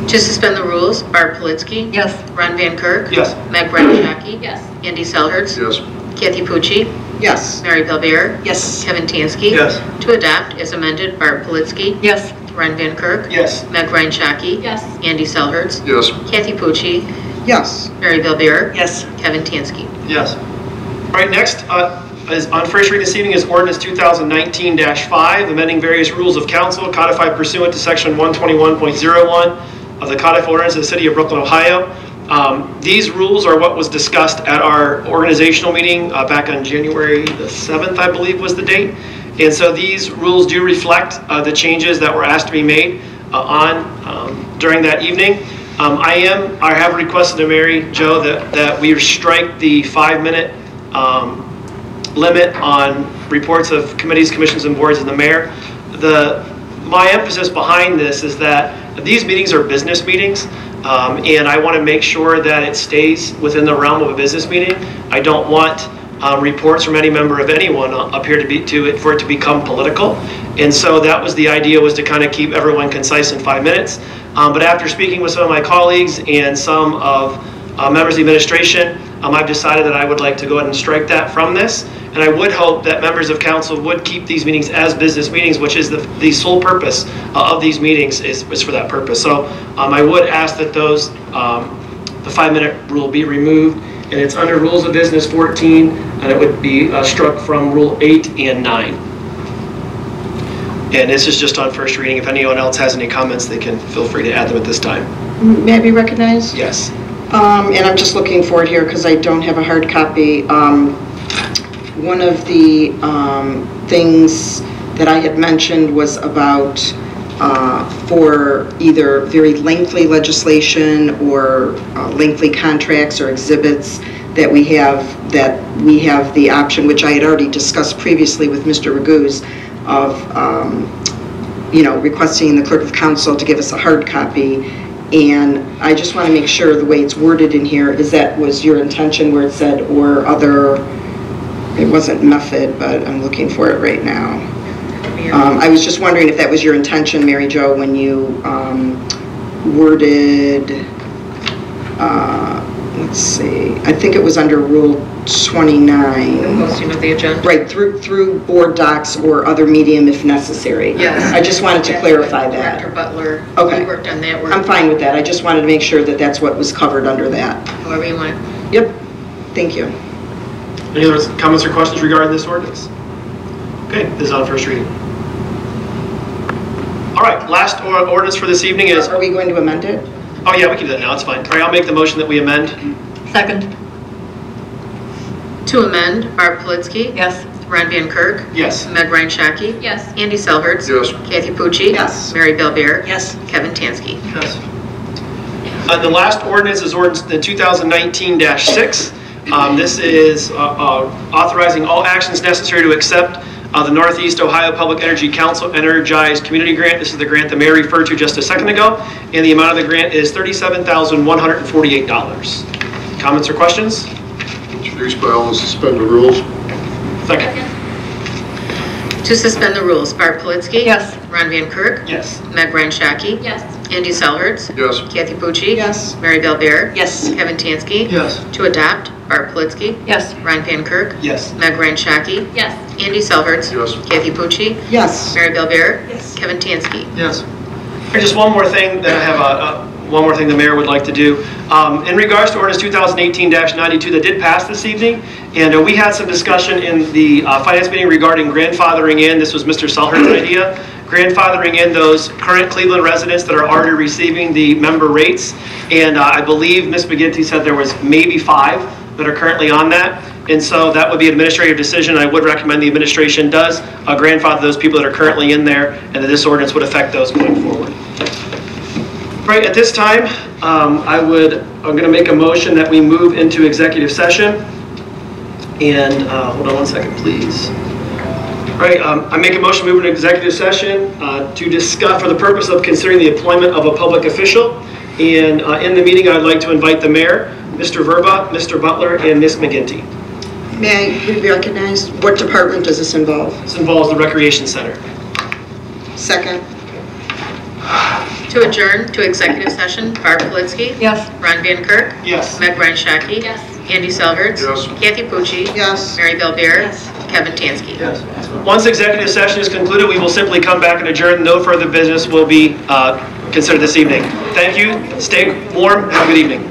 To suspend the rules, Barb Politzky? Yes. Ron Van Kirk? Yes. Meg Ryan Shaki? Yes. Andy Selhertz? Yes. Kathy Pucci? Yes. Mary Bellbeer? Yes. Kevin Tansky? Yes. To adopt, as amended, Barb Politzky? Yes. Ron Van Kirk? Yes. Meg Ryan Shaki? Yes. Andy Selhertz? Yes. Kathy Pucci? Yes. Mary Bellbeer? Yes. Kevin Tansky? Yes. All right, next is on first reading this evening is ordinance 2019-5, amending various rules of council codified pursuant to section 121.01 of the codified ordinance of the City of Brooklyn, Ohio. These rules are what was discussed at our organizational meeting back on January the 7th, I believe was the date. And so these rules do reflect the changes that were asked to be made during that evening. I have requested to Mary Jo that we strike the 5-minute limit on reports of committees, commissions, and boards and the mayor. My emphasis behind this is that these meetings are business meetings, and I want to make sure that it stays within the realm of a business meeting. I don't want reports from any member of anyone up here for it to become political. And so that was the idea, was to kind of keep everyone concise in 5 minutes. But after speaking with some of my colleagues and some of members of the administration, I've decided that I would like to go ahead and strike that from this. And I would hope that members of council would keep these meetings as business meetings, which is the sole purpose of these meetings is for that purpose. So I would ask that the 5-minute rule be removed. And it's under Rules of Business 14, and it would be struck from Rule 8 and 9. And this is just on first reading. If anyone else has any comments, they can feel free to add them at this time. May I be recognized? Yes. And I'm just looking for it here because I don't have a hard copy. One of the things that I had mentioned was about for either very lengthy legislation or lengthy contracts or exhibits that we have the option, which I had already discussed previously with Mr. Raguse, of requesting the clerk of council to give us a hard copy. And I just want to make sure the way it's worded in here is that was your intention, where it said or other. It wasn't method, but I'm looking for it right now. I was just wondering if that was your intention, Mary Jo, when you worded, let's see, I think it was under Rule 29. Posting of the agenda. Right, through board docs or other medium if necessary. Yes. I just wanted to clarify that. Director Butler, Okay. he worked on that work. I'm fine with that. I just wanted to make sure that that's what was covered under that. However you want. Yep, thank you. Any other comments or questions regarding this ordinance? Okay, this is on first reading. All right, last ordinance for this evening is... Are we going to amend it? Oh yeah, we can do that now, it's fine. All right, I'll make the motion that we amend. Second. To amend, Barb Politzky? Yes. Ron Van Kirk? Yes. Meg Ryan Shaki? Yes. Andy Selhertz? Yes. Kathy Pucci? Yes. Mary Bellbeer? Yes. Kevin Tansky? Yes. The last ordinance is ordinance 2019-6. This is authorizing all actions necessary to accept the Northeast Ohio Public Energy Council Energized Community Grant. This is the grant the mayor referred to just a second ago, and the amount of the grant is $37,148. Comments or questions? Introduced by all and suspend the rules. Second. To suspend the rules, Barb Politzky? Yes. Ron Van Kirk? Yes. Meg Ryan Shaki? Yes. Andy Selhertz? Yes. Kathy Pucci? Yes. Mary Bellbeer? Yes. Kevin Tansky? Yes. To adopt, Barb Politzky? Yes. Ron Van Kirk? Yes. Meg Ryan Shaki? Yes. Andy Selhertz? Yes. Kathy Pucci? Yes. Mary Bellbeer? Yes. Kevin Tansky? Yes. And just one more thing that I have, one more thing the mayor would like to do. In regards to ordinance 2018-92 that did pass this evening, and we had some discussion in the finance meeting regarding grandfathering in, this was Mr. Selhertz's idea, grandfathering in those current Cleveland residents that are already receiving the member rates. And I believe Ms. McGinty said there was maybe 5 that are currently on that. And so that would be an administrative decision. I would recommend the administration does grandfather those people that are currently in there, and that this ordinance would affect those going forward. Right, at this time, I'm going to make a motion that we move into executive session. And hold on one second, please. Right, I make a motion to move into executive session to discuss, for the purpose of considering the employment of a public official. And in the meeting, I'd like to invite the mayor, Mr. Verba, Mr. Butler, and Ms. McGinty. May I be recognized? What department does this involve? This involves the Recreation Center. Second. To adjourn to executive session, Barb Politzky? Yes. Ron Van Kirk? Yes. Meg Ryan Shaki? Yes. Andy Selhertz? Yes. Kathy Pucci? Yes. Mary Bellbeer? Yes. Kevin Tansky? Yes. Once executive session is concluded, we will simply come back and adjourn. No further business will be considered this evening. Thank you. Stay warm. Have a good evening.